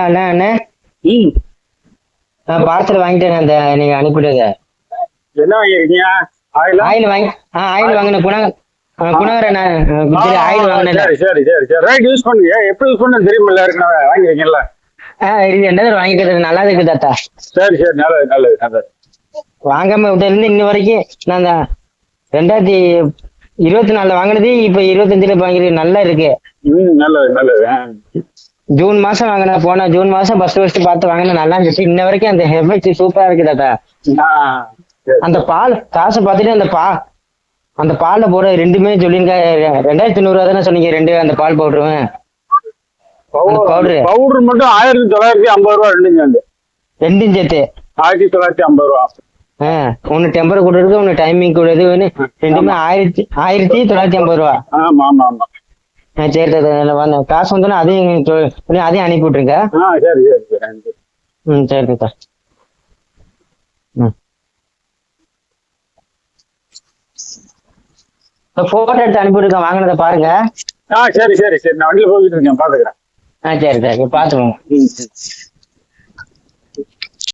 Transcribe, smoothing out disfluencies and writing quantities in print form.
அண்ணா அண்ணே. ம். பார்சல் வாங்கிட்டேன். அந்த நீங்க அனுப்பிவிடுங்க. என்ன வாங்கிருக்கீங்க? ஆயிலா? ஆயில் வாங்கி ஆயில் வாங்கின குணவரண்ணா ஆயில் வாங்கினேன். சரி சரி சரி சரி ரைட். யூஸ் பண்ணுங்க. எப்படி யூஸ் பண்ண தெரியுமில்ல, ஏற்கனவே வாங்கிருக்கீங்கல்ல. இது 2 வாங்கிக்கிறது நல்லா இருக்கு தாத்தா. சரி சரி நல்லது நல்லது நல்லது. வாங்காம விட்டதுலேருந்து இன்ன வரைக்கும் நான் தான் 2024 வாங்கினது இப்ப 25 வாங்கிருக்கு. நல்லா இருக்கு. நல்லது நல்லது. ஜூன் மாசம் வாங்கினேன். போன ஜூன் மாசம் ஃபர்ஸ்ட் பார்த்து வாங்கினேன். நல்லா இருந்துச்சு. இன்ன வரைக்கும் அந்த எஃபெக்ட் சூப்பரா இருக்கு தாத்தா. அந்த பால் காசை பார்த்துட்டு அந்த பால்ல போட 2மே சொல்லிருக்க 2500 தானே சொன்னீங்க. 2 அந்த பால் பவுடரும் பவுடர் மட்டும் 1950 ரூபா. 2 சேர்த்து 1950 ரூபா. ஒன்னு டெம்பர் கூட இருக்கு, ஒன்னு டைமிங் கூட இது. 2மே 1950 ரூபா. ஆமா ஆமா ஆமா. சரி தாத்தா. காசு வந்தோன்னா அதையும் அனுப்பி விட்டுருங்க. சரி சரி சரி தாத்தா. போட்டோ எடுத்து அனுப்பிவிடுங்க. வாங்கினதை பாருங்க. சரி சரி சரி. நான் வண்டியில போயிட்டு இருக்கேன், பாத்துக்கிறேன். சரி சார் பாத்துக்கோங்க.